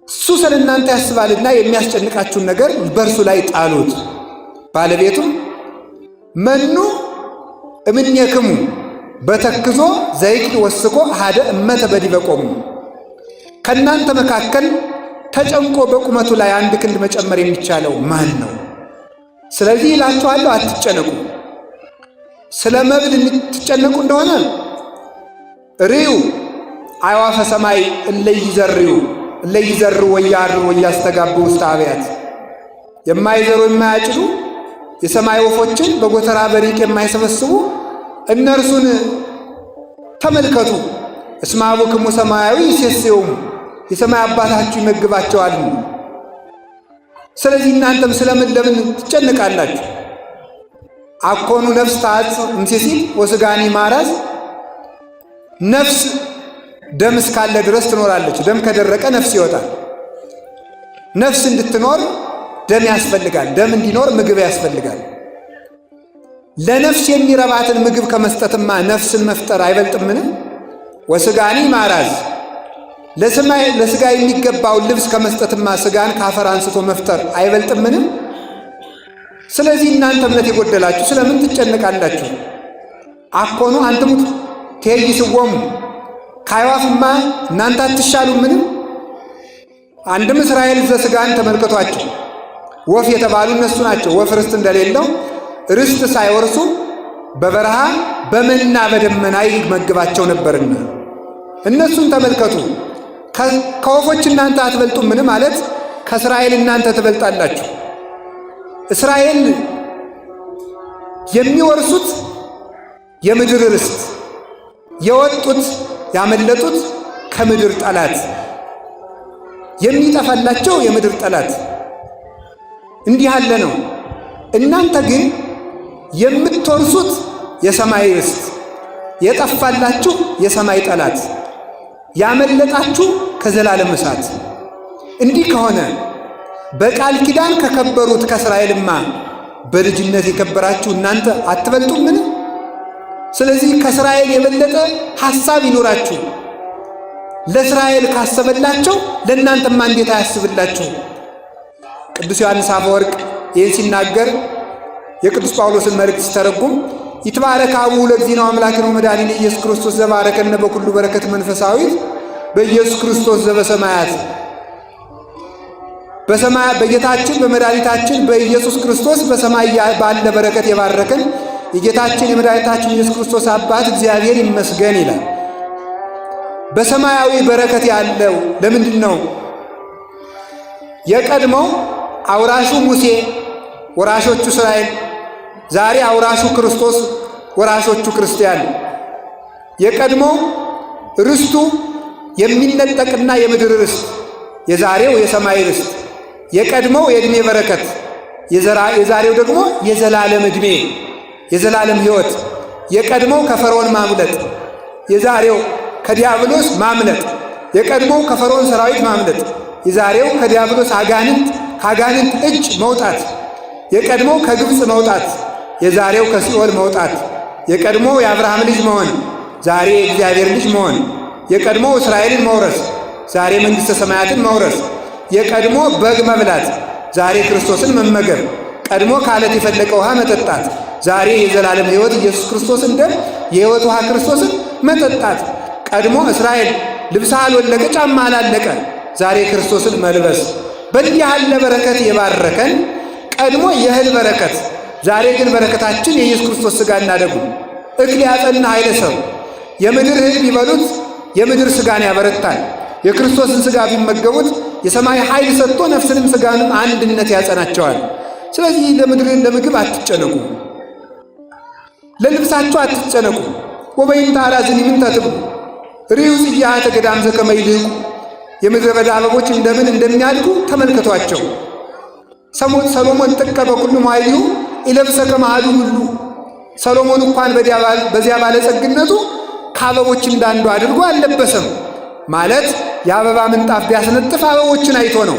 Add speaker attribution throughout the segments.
Speaker 1: እሱ ስለእናንተ ያስባልና የሚያስጨንቃችሁን ነገር በእርሱ ላይ ጣሉት። ባለቤቱም መኑ እምኔክሙ በተክዞ ዘይክል ወስኮ አሐደ እመተ በዲበ ቆሙ። ከእናንተ መካከል ተጨንቆ በቁመቱ ላይ አንድ ክንድ መጨመር የሚቻለው ማን ነው? ስለዚህ ይላችኋለሁ አትጨነቁ። ስለ መብል የምትጨነቁ እንደሆነ ርዩ አዕዋፈ ሰማይ እለይዘሩ ወያድሩ ወያስተጋቡ ውስተ አብያት። የማይዘሩ የማያጭዱ የሰማይ ወፎችን በጎተራ በሪቅ የማይሰበስቡ እነርሱን ተመልከቱ። እስመ አቡክሙ ሰማያዊ ይሴስዮሙ የሰማይ አባታችሁ ይመግባቸዋል። ስለዚህ እናንተም ስለምን ለምን ትጨነቃላችሁ? አኮኑ ነፍስ ታጽእ እምሴሲል ወሥጋኒ ማራዝ። ነፍስ ደም እስካለ ድረስ ትኖራለች። ደም ከደረቀ ነፍስ ይወጣል። ነፍስ እንድትኖር ደም ያስፈልጋል። ደም እንዲኖር ምግብ ያስፈልጋል። ለነፍስ የሚረባትን ምግብ ከመስጠትማ ነፍስን መፍጠር አይበልጥምን? ወሥጋኒ ማራዝ ለሥጋ የሚገባውን ልብስ ከመስጠትማ ሥጋን ካፈር አንስቶ መፍጠር አይበልጥምን? ስለዚህ እናንተ እምነት የጎደላችሁ ስለምን ትጨነቃላችሁ? አኮኑ አንትሙ ትኄይስዎሙ ከአዕዋፍማ እናንተ አትሻሉምን? አንድም እስራኤል ዘሥጋን ተመልከቷቸው። ወፍ የተባሉ እነሱ ናቸው። ወፍ ርስት እንደሌለው ርስት ሳይወርሱ በበረሃ በመና በደመና ይመግባቸው ነበርና እነሱን ተመልከቱ። ከወፎች እናንተ አትበልጡምን? ማለት ከእስራኤል እናንተ ትበልጣላችሁ። እስራኤል የሚወርሱት የምድር ርስት፣ የወጡት ያመለጡት ከምድር ጠላት፣ የሚጠፋላቸው የምድር ጠላት እንዲህ ያለ ነው። እናንተ ግን የምትወርሱት የሰማይ ርስት፣ የጠፋላችሁ የሰማይ ጠላት፣ ያመለጣችሁ ከዘላለም እሳት። እንዲህ ከሆነ በቃል ኪዳን ከከበሩት ከእስራኤልማ በልጅነት የከበራችሁ እናንተ አትበልጡምን? ስለዚህ ከእስራኤል የበለጠ ሐሳብ ይኖራችሁ። ለእስራኤል ካሰበላቸው ለእናንተማ እንዴት አያስብላችሁ? ቅዱስ ዮሐንስ አፈወርቅ ይህን ሲናገር የቅዱስ ጳውሎስን መልእክት ሲተረጉም ይትባረክ አቡሁ ለእግዚእነ አምላክነ ወመድኃኒነ ኢየሱስ ክርስቶስ ዘባረከነ በኩሉ በረከት መንፈሳዊት በኢየሱስ ክርስቶስ ዘበሰማያት። በሰማይ በጌታችን በመድኃኒታችን በኢየሱስ ክርስቶስ በሰማይ ባለ በረከት የባረከን የጌታችን የመድኃኒታችን ኢየሱስ ክርስቶስ አባት እግዚአብሔር ይመስገን ይላል። በሰማያዊ በረከት ያለው ለምንድን ነው? የቀድሞው አውራሹ ሙሴ ወራሾቹ እስራኤል፣ ዛሬ አውራሹ ክርስቶስ ወራሾቹ ክርስቲያን። የቀድሞው ርስቱ የሚነጠቅና የምድር ርስት፣ የዛሬው የሰማይ ርስት። የቀድሞው የዕድሜ በረከት፣ የዛሬው ደግሞ የዘላለም ዕድሜ የዘላለም ሕይወት። የቀድሞው ከፈርዖን ማምለጥ፣ የዛሬው ከዲያብሎስ ማምለጥ። የቀድሞው ከፈርዖን ሰራዊት ማምለጥ፣ የዛሬው ከዲያብሎስ ከአጋንንት እጅ መውጣት። የቀድሞው ከግብፅ መውጣት፣ የዛሬው ከሲኦል መውጣት። የቀድሞው የአብርሃም ልጅ መሆን፣ ዛሬ የእግዚአብሔር ልጅ መሆን። የቀድሞው እስራኤልን መውረስ፣ ዛሬ መንግሥተ ሰማያትን መውረስ። የቀድሞ በግ መብላት፣ ዛሬ ክርስቶስን መመገብ። ቀድሞ ከዓለት የፈለቀ ውሃ መጠጣት፣ ዛሬ የዘላለም ሕይወት ኢየሱስ ክርስቶስን ደም የሕይወት ውሃ ክርስቶስን መጠጣት። ቀድሞ እስራኤል ልብስ አልወለቀ ጫማ አላለቀ፣ ዛሬ ክርስቶስን መልበስ። በእንዲህ ያለ በረከት የባረከን ቀድሞ የእህል በረከት፣ ዛሬ ግን በረከታችን የኢየሱስ ክርስቶስ ሥጋና ደሙ። እክል ያጸና ኃይለ ሰብ የምድር እህል ቢበሉት የምድር ሥጋን ያበረታል። የክርስቶስን ሥጋ ቢመገቡት የሰማይ ኃይል ሰጥቶ ነፍስንም ሥጋንም አንድነት ያጸናቸዋል። ስለዚህ ለምግብ አትጨነቁ፣ ለልብሳችሁ አትጨነቁ። ወበይንተ አራዝኒ ምንተ ትብሉ ርዩ ጽጌሃተ ገዳም ዘከመ ይልህቁ። የምድረ በዳ አበቦች እንደምን እንደሚያድጉ ተመልከቷቸው። ሰሎሞን ጥቀ በኩሉ መኃይሊሁ ኢለብሰ ከመ አሐዱ ሁሉ። ሰሎሞን እንኳን በዚያ ባለጸግነቱ ከአበቦች እንዳንዱ አድርጎ አልለበሰም። ማለት የአበባ ምንጣፍ ቢያስነጥፍ አበቦችን አይቶ ነው።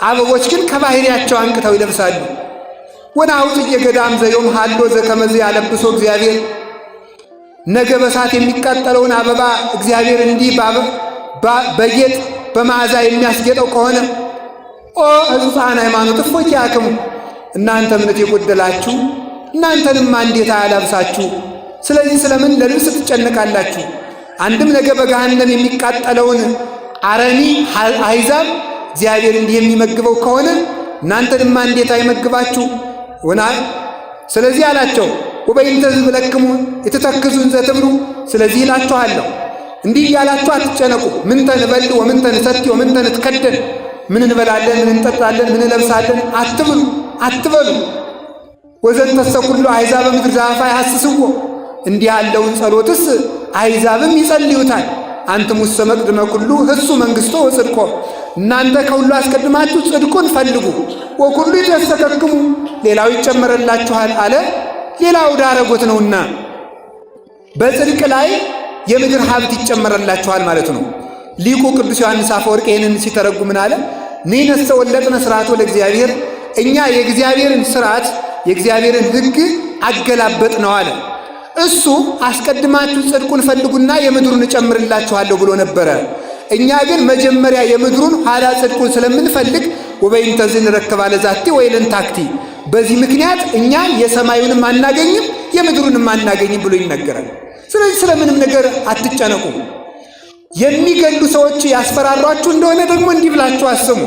Speaker 1: አበቦች ግን ከባህሪያቸው አንቅተው ይለብሳሉ። ወናሁ ጽጌ ገዳም ዘዮም ሀሎ ዘከመ ያለብሶ እግዚአብሔር። ነገ በእሳት የሚቃጠለውን አበባ እግዚአብሔር እንዲህ በጌጥ በመዓዛ የሚያስጌጠው ከሆነ ኦ ሕጹፃን ሃይማኖት እፎኪያክሙ እናንተ እምነት የጎደላችሁ እናንተንማ እንዴት አያላብሳችሁ? ስለዚህ ስለምን ለልብስ ትጨነቃላችሁ? አንድም ነገ በገሃነም የሚቃጠለውን አረሚ አሕዛብ እግዚአብሔር እንዲህ የሚመግበው ከሆነ እናንተንማ እንዴት አይመግባችሁ? ስለዚህ አላቸው ወበይንተ ዝብለክሙ የተተክዙን ዘትብሉ ስለዚህ እላችኋለሁ እንዲህ እያላችሁ አትጨነቁ። ምንተ ንበል ወምንተ ንሰቲ ወምንተ ንትከደን ምን እንበላለን፣ ምን እንጠጣለን፣ ምን እንለብሳለን አትበሉ። ወዘንተሰ ኩሉ አሕዛብ ምድር ዘአፋ ያሐስስዎ እንዲህ ያለውን ጸሎትስ አሕዛብም ይጸልዩታል። አንትሙሰ መቅድመ ኩሉ ህሱ መንግሥቶ ወጽድቆ እናንተ ከሁሉ አስቀድማችሁ ጽድቁን ፈልጉ። ወኩሉ ይትሰከክሙ ሌላው ይጨመረላችኋል አለ። ሌላው ዳረጎት ነውና በጽድቅ ላይ የምድር ሀብት ይጨመረላችኋል ማለት ነው። ሊቁ ቅዱስ ዮሐንስ አፈወርቅ ይህንን ሲተረጉም ምን አለ? ንሕነሰ ወለጥነ ሥርዓቶ ለእግዚአብሔር እኛ የእግዚአብሔርን ሥርዓት የእግዚአብሔርን ሕግ አገላበጥ ነው አለ። እሱ አስቀድማችሁ ጽድቁን ፈልጉና የምድሩን እጨምርላችኋለሁ ብሎ ነበረ። እኛ ግን መጀመሪያ የምድሩን ኋላ ጽድቁን ስለምንፈልግ ወበይንተ ዝንረክብ አለዛቲ ወይለን ታክቲ በዚህ ምክንያት እኛ የሰማዩንም አናገኝም የምድሩንም አናገኝም ብሎ ይነገራል። ስለዚህ ስለምንም ነገር አትጨነቁ። የሚገሉ ሰዎች ያስፈራሯችሁ እንደሆነ ደግሞ እንዲህ ብላችሁ አስሙ።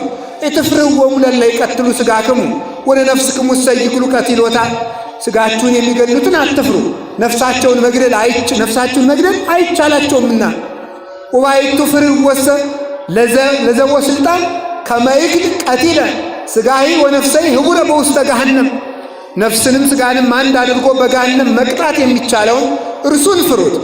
Speaker 1: ኢትፍርህዎሙ ለእለ ይቀትሉ ሥጋክሙ ወለነፍስክሙ እሰይክሉ ቀቲሎታ ሥጋችሁን የሚገሉትን አትፍሩ፣ ነፍሳችሁን መግደል አይቻላቸውምና። ወባሕቱ ፍርህዎሰ ለዘቦ ሥልጣን ከመ ይክል ቀቲለ ሥጋሂ ወነፍሰሂ ህቡረ በውስተ ገሃነም ነፍስንም ሥጋንም አንድ አድርጎ በገሃነም መቅጣት የሚቻለውን እርሱን ፍሩት።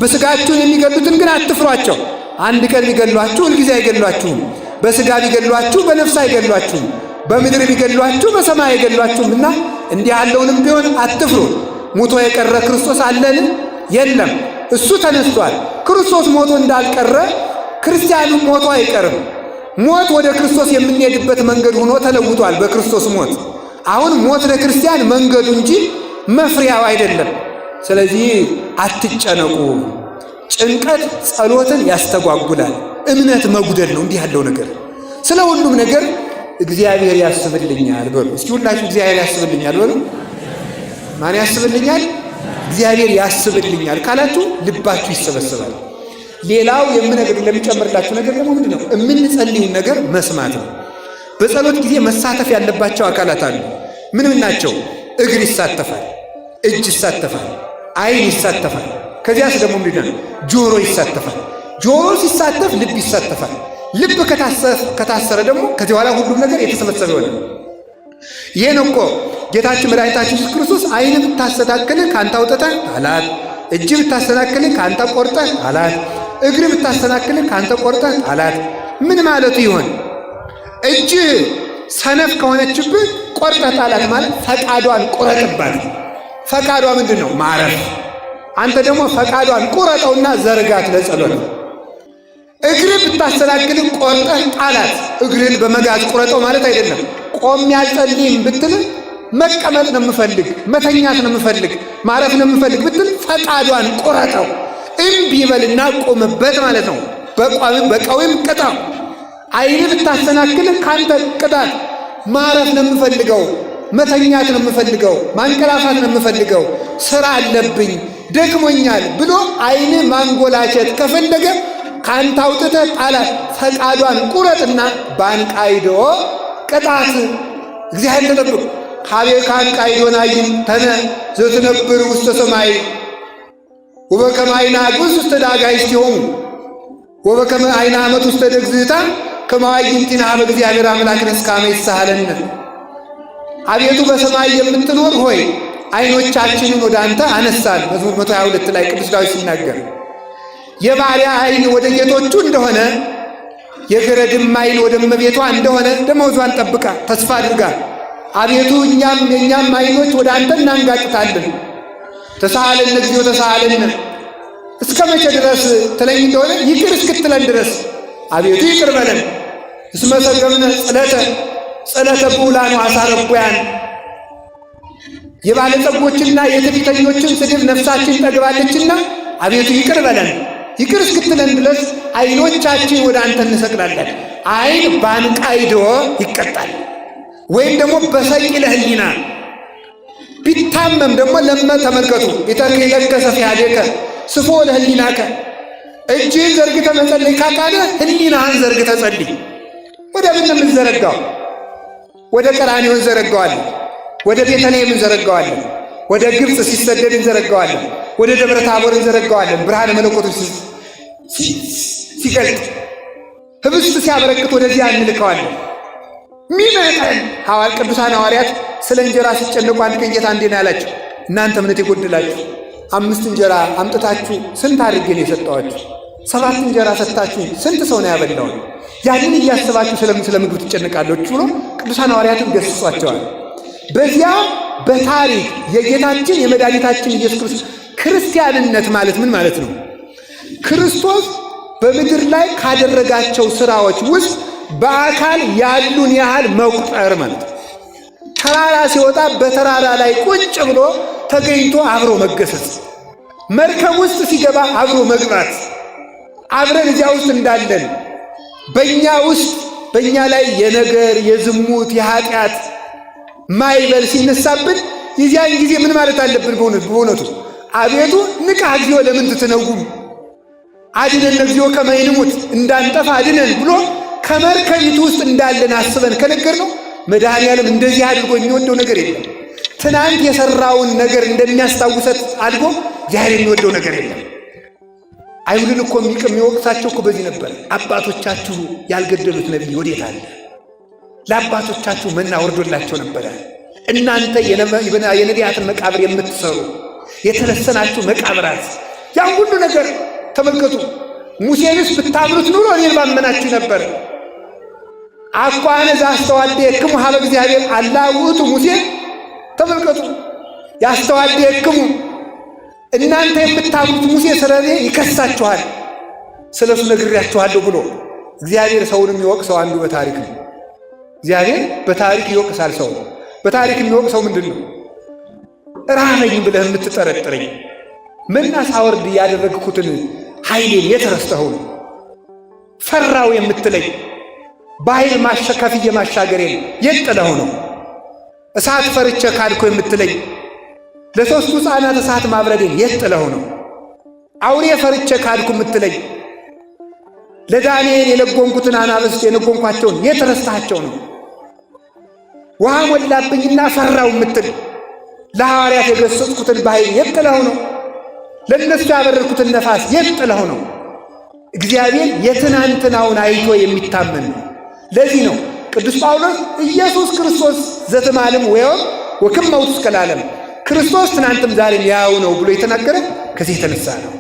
Speaker 1: በሥጋችሁን የሚገሉትን ግን አትፍሯቸው። አንድ ቀን ቢገሏችሁ ሁልጊዜ አይገሏችሁም። በሥጋ ቢገሏችሁ በነፍስ አይገሏችሁም። በምድር ቢገሏችሁ በሰማይ አይገሏችሁምና እንዲህ ያለውንም ቢሆን አትፍሩ። ሙቶ የቀረ ክርስቶስ አለን? የለም፣ እሱ ተነስቷል። ክርስቶስ ሞቶ እንዳልቀረ ክርስቲያኑ ሞቶ አይቀርም። ሞት ወደ ክርስቶስ የምንሄድበት መንገድ ሆኖ ተለውጧል በክርስቶስ ሞት። አሁን ሞት ለክርስቲያን መንገዱ እንጂ መፍሪያው አይደለም። ስለዚህ አትጨነቁ። ጭንቀት ጸሎትን ያስተጓጉላል። እምነት መጉደል ነው እንዲህ ያለው ነገር። ስለ ሁሉም ነገር እግዚአብሔር ያስብልኛል በሉ። እስኪ ሁላችሁ እግዚአብሔር ያስብልኛል በሉ። ማን ያስብልኛል? እግዚአብሔር ያስብልኛል ካላችሁ ልባችሁ ይሰበሰባል። ሌላው ለሚጨምርላችሁ ነገር ደግሞ ምንድን ነው? የምንጸልዩን ነገር መስማት ነው። በጸሎት ጊዜ መሳተፍ ያለባቸው አካላት አሉ። ምን ናቸው? እግር ይሳተፋል፣ እጅ ይሳተፋል፣ ዓይን ይሳተፋል። ከዚያስ ደግሞ ምንድን ነው? ጆሮ ይሳተፋል። ጆሮ ሲሳተፍ ልብ ይሳተፋል። ልብ ከታሰረ ደግሞ ከዚህ በኋላ ሁሉም ነገር የተሰበሰበ ይሆናል። ይህን እኮ ጌታችን መድኃኒታችን ኢየሱስ ክርስቶስ ዓይን ብታሰናክልህ ከአንተ አውጥተህ ጣላት፣ እጅ ብታሰናክልህ ከአንተ ቆርጠህ ጣላት፣ እግር ብታሰናክልህ ከአንተ ቆርጠህ ጣላት። ምን ማለቱ ይሆን? እጅ ሰነፍ ከሆነችብህ ቆርጠህ ጣላት ማለት ፈቃዷን ቁረጥባት። ፈቃዷ ምንድን ነው? ማረፍ። አንተ ደግሞ ፈቃዷን ቁረጠውና ዘርጋት ለጸሎት። እግር ብታሰናክልህ ቆርጠህ ጣላት። እግርን በመጋዝ ቁረጠው ማለት አይደለም። ቆሜ አልጸልይም ብትል መቀመጥ ነው የምፈልግ፣ መተኛት ነው የምፈልግ፣ ማረፍ ነው የምፈልግ ብትል ፈቃዷን ቁረጠው። እምቢ በልና ቆምበት ማለት ነው። በቀዊም ቅጣው። ዓይን ብታሰናክልህ ካንተ ቅጣት። ማረፍ ነው የምፈልገው፣ መተኛት ነው የምፈልገው፣ ማንቀላፋት ነው የምፈልገው፣ ስራ አለብኝ፣ ደክሞኛል ብሎ ዓይን ማንጎላቸት ከፈለገ ካንተ አውጥተህ ጣላት። ፈቃዷን ቁረጥና ባንቃይዶ ቅጣት። እግዚአብሔር ተጠብቅ። ሀቤ ካንቃይዶን አይን ተነ ዘትነብር ውስተ ሰማይ ወበከመ አይነ አግብስ ውስተ ዳጋይስቲሆሙ ወበከመ አይነ ዓመት ውስተ ደግዝታ ከማዋይንቲና በእግዚአብሔር አምላክን እስካመ ይሳሃለነ። አቤቱ በሰማይ የምትኖር ሆይ ዓይኖቻችንን ወደ አንተ አነሳን። መዝሙር 122 ላይ ቅዱስ ዳዊት ሲናገር የባሪያ ዓይን ወደ ጌቶቹ እንደሆነ የገረድም ዓይን ወደ እመቤቷ እንደሆነ ደመወዟን ጠብቃ ተስፋ አድርጋ አቤቱ የእኛም ዓይኖች ወደ አንተ እናንጋጥታለን። ተሳሃለን እግዚኦ ተሳሃለን። እስከ መቼ ድረስ ትለኝ እንደሆነ ይቅር እስክትለን ድረስ አቤቱ ይቅር በለን። እስመ ሰገብነ ጸለተ ብዑላን ወአሳረቁያን። የባለጸጎችና የትዕቢተኞችን ስድብ ነፍሳችን ጠግባለችና አቤቱ ይቅር በለን። ይቅር እስክትለን ድረስ ዓይኖቻችን ወደ አንተ እንሰቅላለን። ዓይን ባንቃይዶ ይቀጣል፣ ወይም ደግሞ በሰቂለ ሕሊና ቢታመም ደግሞ ተመልከቱ ኢተክለከ ሰፊሃዴከ ስፎ ለሕሊናከ እጅህን ዘርግተህ መጸለይ ካቃለ ሕሊናህን ዘርግተህ ጸልይ። ወደ ምን የምንዘረጋው? ወደ ቀራንዮ እንዘረጋዋለን፣ ወደ ቤተልሔም እንዘረጋዋለን፣ ወደ ግብፅ ሲሰደድ እንዘረጋዋለን፣ ወደ ደብረ ታቦር እንዘረጋዋለን። ብርሃነ መለኮቱ ሲገልጥ ህብስት ሲያበረክት ወደዚያ እንልከዋለን። ሚመጠን ቅዱሳን ሐዋርያት ስለ እንጀራ ሲጨነቁ አንድ ቀን ጌታ እንዲህ ነው ያላቸው፣ እናንተ እምነት የጎደላችሁ 5 እንጀራ አምጥታችሁ ስንት አድርጌ ነው የሰጠኋችሁ? 7 እንጀራ ሰጥታችሁ ስንት ሰው ነው ያበላው? ያንን እያስባችሁ ስለ ምግብ ትጨነቃላችሁ ብሎ ቅዱሳን ሐዋርያትን ገሥጿቸዋል። በዚያ በታሪክ የጌታችን የመድኃኒታችን ኢየሱስ ክርስቶስ ክርስቲያንነት ማለት ምን ማለት ነው? ክርስቶስ በምድር ላይ ካደረጋቸው ስራዎች ውስጥ በአካል ያሉን ያህል መቁጠር ማለት ነው። ተራራ ሲወጣ በተራራ ላይ ቁጭ ብሎ ተገኝቶ አብሮ መገሰጽ፣ መርከብ ውስጥ ሲገባ አብሮ መግባት፣ አብረን እዚያ ውስጥ እንዳለን በእኛ ላይ የነገር የዝሙት የኃጢአት ማይበል ሲነሳብን የዚያን ጊዜ ምን ማለት አለብን? በእውነቱ አቤቱ ንቃ እግዚኦ ለምን ትትነጉም አድነን እግዚኦ ከመ ንሙት እንዳንጠፋ አድነን ብሎ ከመርከቢቱ ውስጥ እንዳለን አስበን ከነገርነው መድኃኔዓለም እንደዚህ አድርጎ የሚወደው ነገር የለም። ትናንት የሰራውን ነገር እንደሚያስታውሰት አድርጎ ዛሬ የሚወደው ነገር የለም። አይሁድን እኮ የሚወቅሳቸው እኮ በዚህ ነበር። አባቶቻችሁ ያልገደሉት ነቢይ ወዴት አለ? ለአባቶቻችሁ መና ወርዶላቸው ነበረ። እናንተ የነቢያትን መቃብር የምትሰሩ የተለሰናችሁ መቃብራት፣ ያን ሁሉ ነገር ተመልከቱ። ሙሴንስ ብታምኑት ኑሮ እኔን ባመናችሁ ነበር። አኳነ ዘአስተዋድየክሙ ሀበ እግዚአብሔር አላ ውእቱ ሙሴ። ተመልከቱ፣ ያስተዋድየክሙ እናንተ የምታምኑት ሙሴ ስለኔ ይከሳችኋል፣ ስለሱ ነግሬያችኋለሁ ብሎ እግዚአብሔር ሰውን የሚወቅሰው አንዱ በታሪክ ነው። እግዚአብሔር በታሪክ ይወቅሳል። ሰው በታሪክ የሚወቅሰው ምንድን ነው? ራበኝ ብለህ የምትጠረጥረኝ መና ሳወርድ ያደረግኩትን ኃይሌን የት ረስተኸው ነው? ፈራው የምትለኝ በኃይል ከፍዬ ማሻገሬን የት ጥለኸው ነው? እሳት ፈርቼ ካድኮ የምትለኝ ለሦስቱ ሕፃናት እሳት ማብረዴን የት ጥለኸው ነው? አውሬ ፈርቼ ካድኩ የምትለኝ ለዳንኤል የለጎንኩትን አናብስት የለጎንኳቸውን የት ረስተሃቸው ነው? ውሃ ሞላብኝና ፈራው የምትል ለሐዋርያት የገሰጽኩትን በኃይል የት ጥለኸው ነው? ለእነሱ ያበረርኩትን ነፋስ የት ጥለኸው ነው? እግዚአብሔር የትናንትናውን አይቶ የሚታመን ነው። ለዚህ ነው ቅዱስ ጳውሎስ ኢየሱስ ክርስቶስ ዘትማልም ወዮም ወክመ ውእቱ እስከ ለዓለም፣ ክርስቶስ ትናንትም ዛሬም ያው ነው ብሎ የተናገረ ከዚህ የተነሳ ነው።